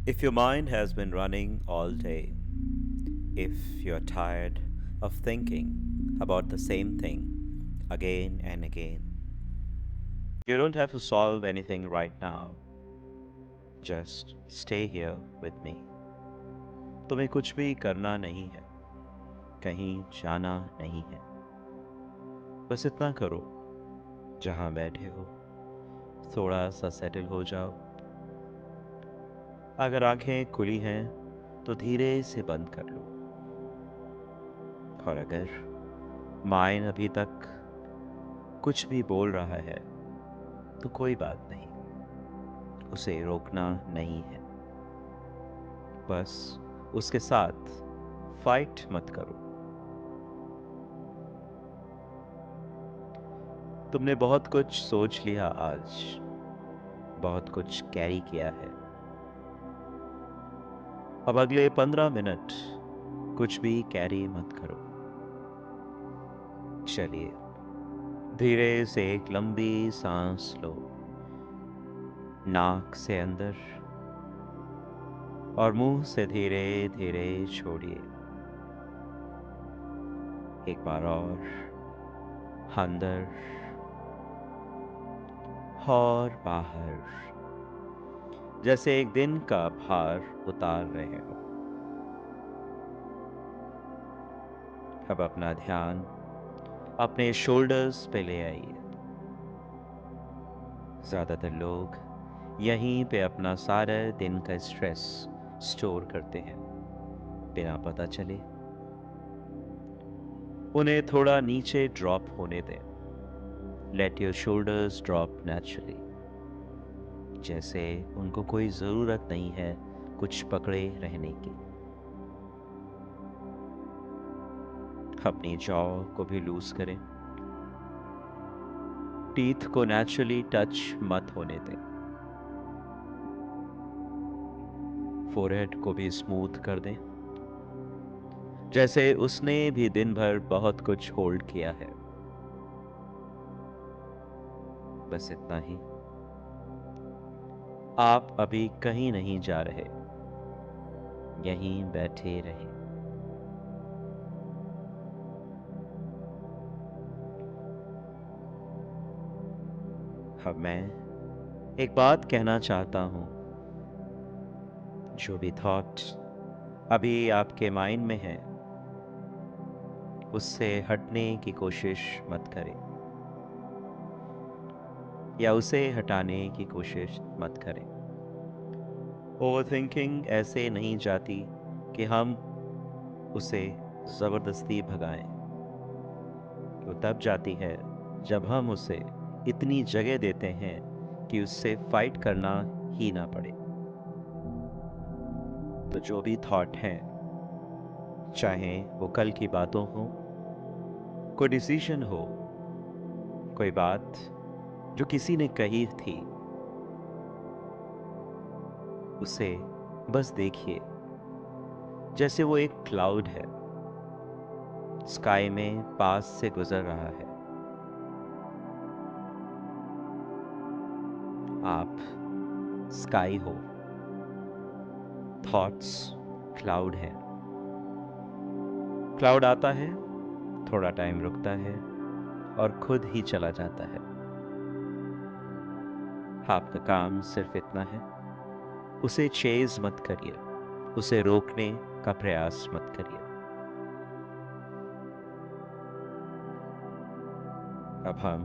If your mind has been running all day, if you're tired of thinking about the same thing again and again, you don't have to solve anything right now. Just stay here with me. तुम्हें कुछ भी करना नहीं है, कहीं जाना नहीं है। बस इतना करो, जहां बैठे हो थोड़ा सा सेटल हो जाओ। अगर आंखें खुली हैं तो धीरे से बंद कर लो। और अगर माइंड अभी तक कुछ भी बोल रहा है तो कोई बात नहीं, उसे रोकना नहीं है। बस उसके साथ फाइट मत करो। तुमने बहुत कुछ सोच लिया आज, बहुत कुछ कैरी किया है। अब अगले 15 मिनट कुछ भी कैरी मत करो। चलिए, धीरे से एक लंबी सांस लो, नाक से अंदर और मुंह से धीरे धीरे छोड़िए। एक बार और, अंदर और बाहर, जैसे एक दिन का भार उतार रहे हो। अब अपना ध्यान अपने शोल्डर्स पे ले आइए। ज्यादातर लोग यहीं पे अपना सारा दिन का स्ट्रेस स्टोर करते हैं बिना पता चले। उन्हें थोड़ा नीचे ड्रॉप होने दें। Let your shoulders drop naturally, जैसे उनको कोई ज़रूरत नहीं है कुछ पकड़े रहने की। अपनी जॉ को भी लूज करें। टीथ को नेचुरली टच मत होने दें। फोरहेड को भी स्मूथ कर दें, जैसे उसने भी दिन भर बहुत कुछ होल्ड किया है। बस इतना ही। आप अभी कहीं नहीं जा रहे, यहीं बैठे रहे। अब मैं एक बात कहना चाहता हूं। जो भी थॉट अभी आपके माइंड में है, उससे हटने की कोशिश मत करें या उसे हटाने की कोशिश मत करें। ओवर थिंकिंग ऐसे नहीं जाती कि हम उसे ज़बरदस्ती भगाएं। वो तब जाती है जब हम उसे इतनी जगह देते हैं कि उससे फाइट करना ही ना पड़े। तो जो भी थॉट हैं, चाहे वो कल की बातों हो, कोई डिसीजन हो, कोई बात जो किसी ने कही थी, उसे बस देखिए जैसे वो एक क्लाउड है, स्काई में पास से गुजर रहा है। आप स्काई हो, थॉट्स क्लाउड है। क्लाउड आता है, थोड़ा टाइम रुकता है और खुद ही चला जाता है। आपका काम सिर्फ इतना है, उसे चेज मत करिए, उसे रोकने का प्रयास मत करिए। अब हम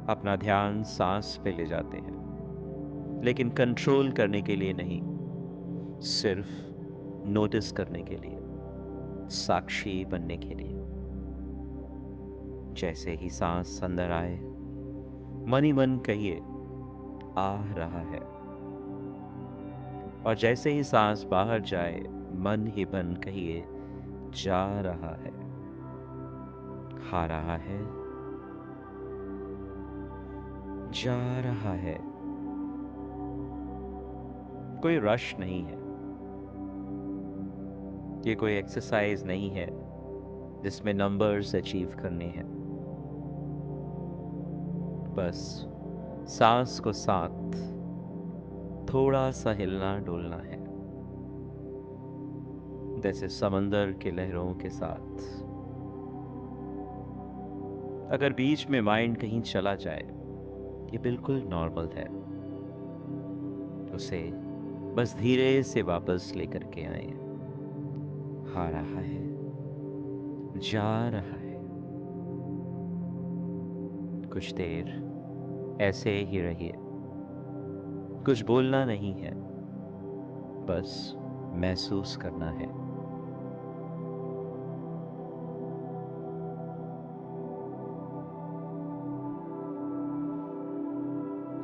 अपना ध्यान सांस पे ले जाते हैं, लेकिन कंट्रोल करने के लिए नहीं, सिर्फ नोटिस करने के लिए, साक्षी बनने के लिए। जैसे ही सांस अंदर आए, मन ही मन कहिए आ रहा है, और जैसे ही सांस बाहर जाए, मन ही मन कहिए जा रहा है, खा रहा है, जा रहा है। कोई रश नहीं है, ये कोई एक्सरसाइज नहीं है जिसमें नंबर्स अचीव करने हैं। बस सांस को साथ, थोड़ा सा हिलना डोलना है, जैसे समंदर के लहरों के साथ। अगर बीच में माइंड कहीं चला जाए, ये बिल्कुल नॉर्मल है। उसे बस धीरे से वापस लेकर के आए। आ रहा है, जा रहा है। कुछ देर ऐसे ही रहिए। कुछ बोलना नहीं है, बस महसूस करना है।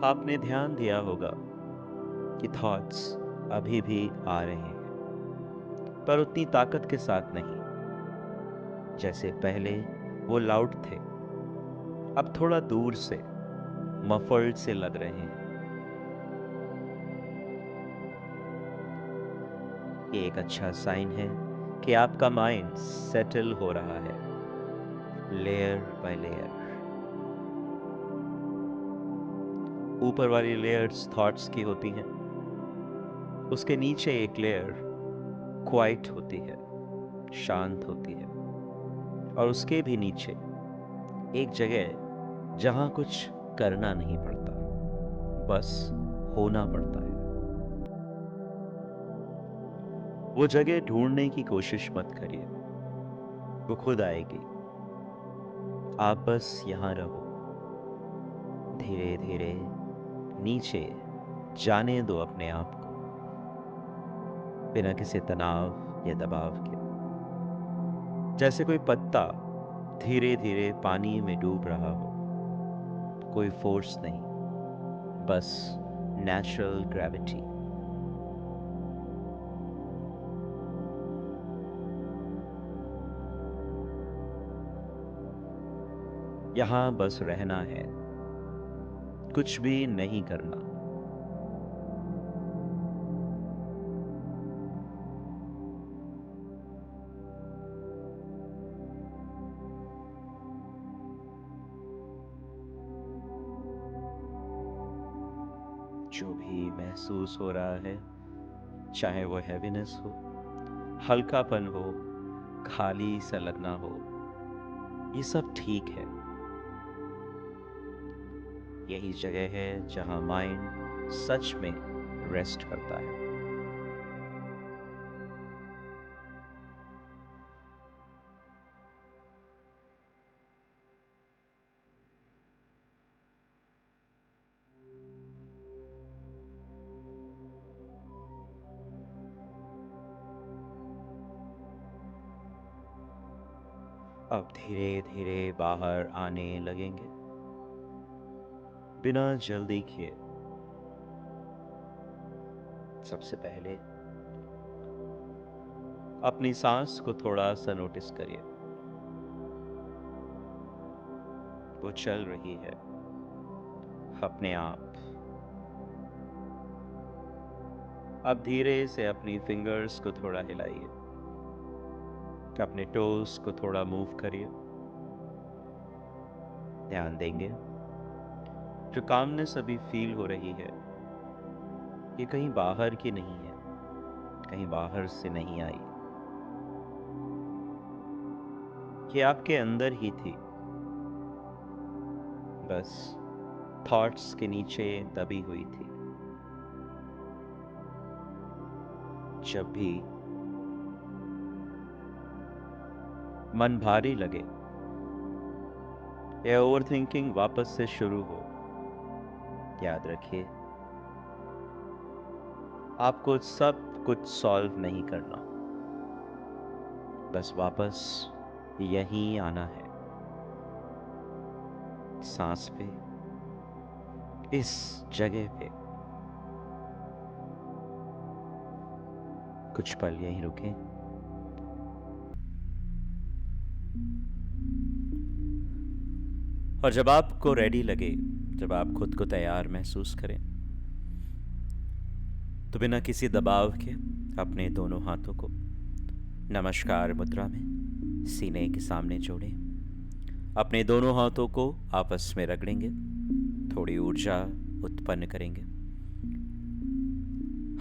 आपने ध्यान दिया होगा कि थॉट्स अभी भी आ रहे हैं, पर उतनी ताकत के साथ नहीं जैसे पहले वो लाउड थे। अब थोड़ा दूर से, मफल्ड से लग रहे हैं। ये एक अच्छा साइन है कि आपका माइंड सेटल हो रहा है, लेयर बाय लेयर। ऊपर वाली लेयर्स थॉट्स की होती हैं, उसके नीचे एक लेयर क्वाइट होती है, शांत होती है, और उसके भी नीचे एक जगह जहां कुछ करना नहीं पड़ता, बस होना पड़ता है। वो जगह ढूंढने की कोशिश मत करिए, वो खुद आएगी। आप बस यहां रहो, धीरे धीरे नीचे जाने दो अपने आप को, बिना किसी तनाव या दबाव के। जैसे कोई पत्ता धीरे धीरे पानी में डूब रहा हो, कोई फोर्स नहीं, बस नेचुरल ग्रेविटी। यहां बस रहना है, कुछ भी नहीं करना। जो भी महसूस हो रहा है, चाहे वो हैवीनेस हो, हल्कापन हो, खाली सा लगना हो, ये सब ठीक है। यही जगह है जहां माइंड सच में रेस्ट करता है। अब धीरे धीरे बाहर आने लगेंगे, बिना जल्दी किए। सबसे पहले अपनी सांस को थोड़ा सा नोटिस करिए। वो चल रही है अपने आप। अब धीरे से अपनी फिंगर्स को थोड़ा हिलाइए, अपने टोस को थोड़ा मूव करिए। ध्यान देंगे जो कामनेस अभी फील हो रही है, ये कहीं बाहर की नहीं है, कहीं बाहर से नहीं आई। ये आपके अंदर ही थी, बस थॉट्स के नीचे दबी हुई थी। जब भी मन भारी लगे या ओवर थिंकिंग वापस से शुरू हो, याद रखिए आपको सब कुछ सॉल्व नहीं करना, बस वापस यहीं आना है, सांस पे, इस जगह पे। कुछ पल यहीं रुकें। और जब आपको रेडी लगे, जब आप खुद को तैयार महसूस करें, तो बिना किसी दबाव के अपने दोनों हाथों को नमस्कार मुद्रा में सीने के सामने जोड़ें। अपने दोनों हाथों को आपस में रगड़ेंगे, थोड़ी ऊर्जा उत्पन्न करेंगे।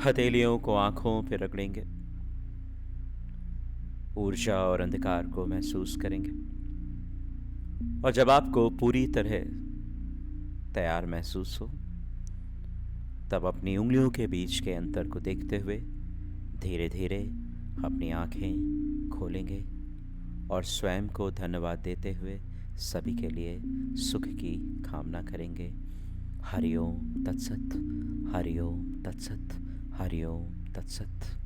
हथेलियों को आंखों पे रगड़ेंगे, ऊर्जा और अंधकार को महसूस करेंगे। और जब आपको पूरी तरह तैयार महसूस हो, तब अपनी उंगलियों के बीच के अंतर को देखते हुए धीरे धीरे अपनी आंखें खोलेंगे और स्वयं को धन्यवाद देते हुए सभी के लिए सुख की कामना करेंगे। हरि ओम तत्सत, हरि ओम तत्सत, हरि ओम तत्सत।